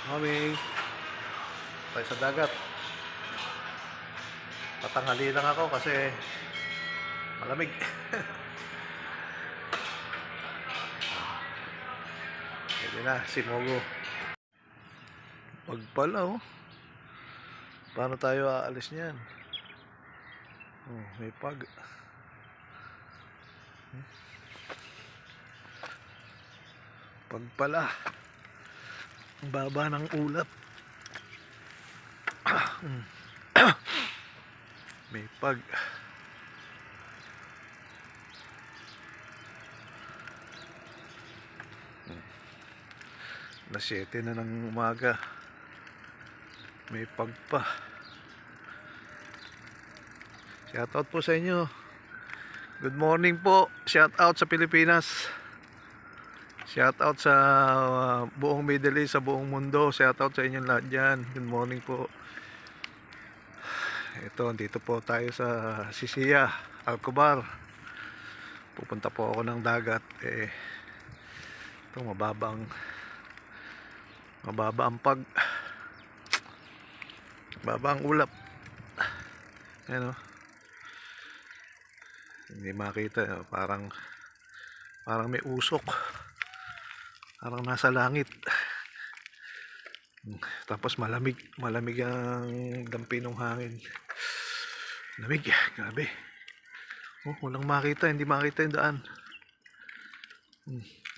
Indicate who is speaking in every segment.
Speaker 1: Morning. Tayo sa dagat. Tatanghali lang ako kasi malamig. Pwede na, simugo. Pagpala oh. Paano tayo aalis niyan? Oh, may pag. Pagpala. Ang baba ng ulap. May pag. Alas 7 na ng umaga. May pag pa. Shoutout po sa inyo. Good morning po. Shoutout sa Pilipinas. Shoutout sa buong Middle East, sa buong mundo. Shoutout sa inyong lahat dyan. Good morning po. Ito, dito po tayo sa Sisiya, Alcobar. Pupunta po ako ng dagat. Ito, mababa ang ulap. Ayan o. Hindi makita. Parang may usok. Parang nasa langit. Tapos malamig ang dampi ng hangin. Lamig, grabe. Oh, walang makita, hindi makita yung daan.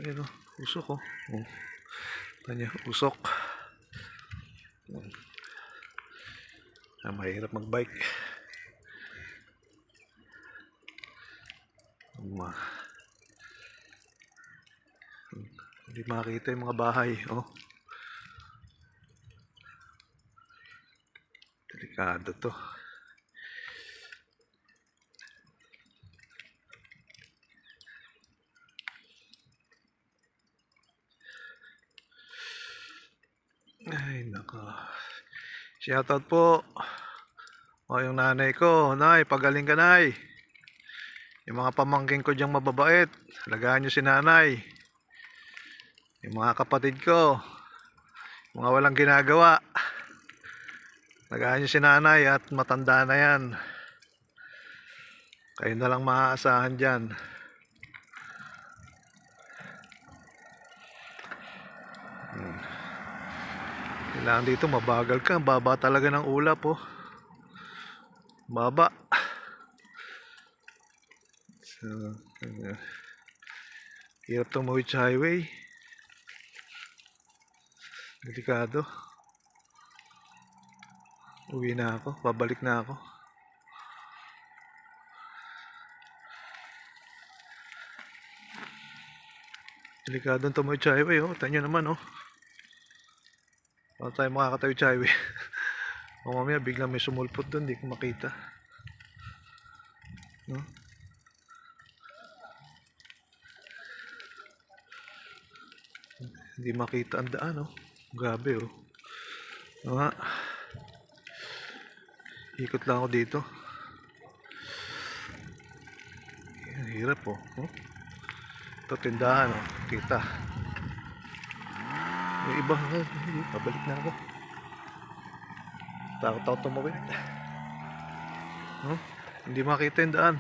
Speaker 1: Ayan o, usok oh. Tanya, usok. Mahirap magbike. Hindi makita yung mga bahay oh. Delikado to. Ay nako. Shoutout po yung nanay ko. Nay, pagaling ka nay. Yung mga pamangking ko diyang mababait, alagaan nyo si nanay. Yung mga kapatid ko, mga walang ginagawa, alagaan nyo si nanay at matanda na yan. Kayo na lang maaasahan dyan. Kailangan dito mabagal ka. Baba talaga ng ulap oh. Baba. So, hirap tumawid sa highway. Delikado. Uwi na ako. Babalik na ako. Delikado tumawid sa highway oh. Tanyo naman oh. Paano tayo makakatawid sa highway? O mamaya biglang may sumulpot doon, hindi ko makita. No? Hindi makita ang daan oh. Grabe oh. Nga. Ikot lang ako dito. Hirap oh. Ito tindahan oh. Kita. May iba. Pabalik na ako. Takot ako tumawid. Hindi makita yung daan.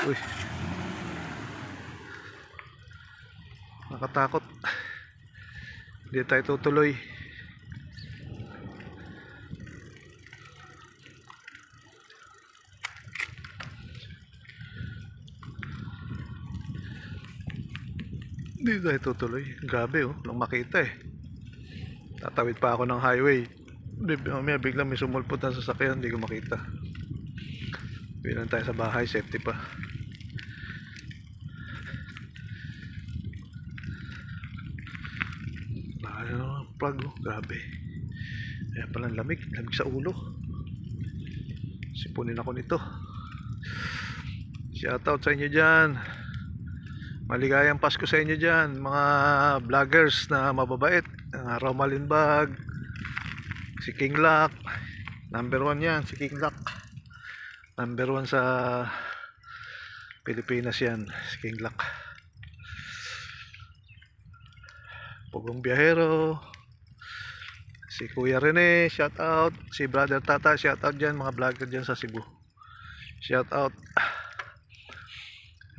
Speaker 1: Uy. Nakatakot. Hindi tayo tutuloy. Hindi tayo tutuloy. Grabe oh. Walang makita eh. Tatawid pa ako ng highway. Mamaya biglang may sumulpot ng sasakyan. Hindi ko makita. Bilang tayo sa bahay. Safety pa. Plug oh. Grabe. Ayan palang lamig. Lamig sa ulo. Sipunin ako nito. Shoutout sa inyo dyan. Maligayang Pasko sa inyo dyan, mga vloggers na mababait. Romalyn Bag, si King Lock, number 1 yan, si King Lock. Number 1 sa Pilipinas yan, si King Lock. Pugong Biyahero, si Kuya Rene, shout out, si Brother Tata, shout out dyan, mga vlogger dyan sa Cebu. Shout out.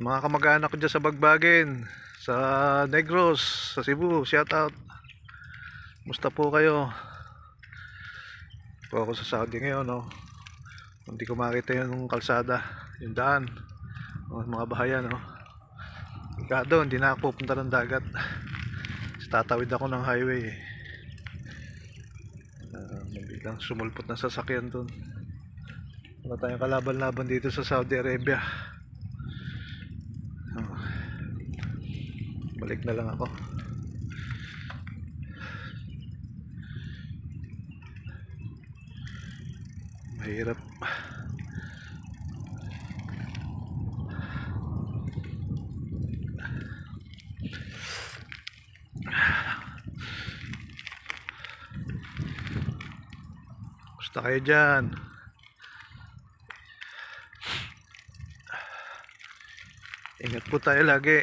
Speaker 1: Mga kamag-anak ko dyan sa Bagbagen, sa Negros, sa Cebu, shout out. Musta po kayo? Po ako sa Saudi ngayon, no? Hindi ko makita yung kalsada, yung daan, mga bahayan, no? Kado, hindi na ako pupunta ng dagat. Tatawid ako ng highway. Biglang sumulpot na sasakyan dun. Wala tayong kalaban-laban dito sa Saudi Arabia. Balik na lang ako. Mahirap. Basta kayo dyan. Ingat po tayo lagi.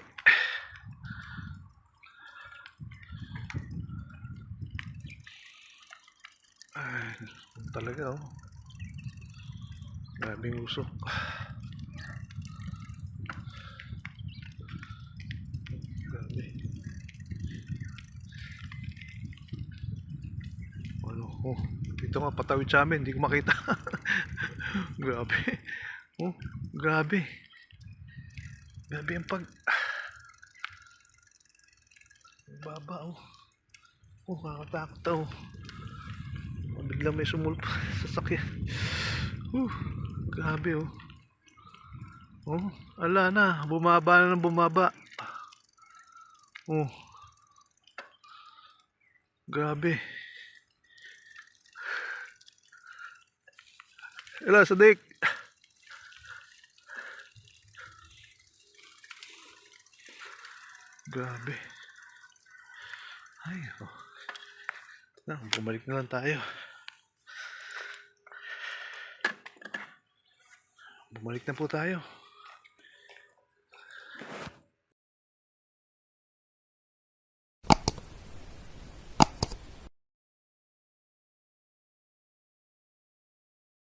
Speaker 1: Ay, talaga oh. Grabing usok. Grabe. Ano, oh, dito nga patawid sa amin, hindi ko makita. Grabe. Oh, grabe. Grabe ang baba oh. Oh, nakakatakot oh. Biglang may sumulpa sa sakyan. Grabe oh. Oh, ala na, bumaba na ng bumaba. Oh. Grabe. Ala, Sadik. Grabe. Ay, oh. Bumalik na lang tayo. Bumalik na po tayo.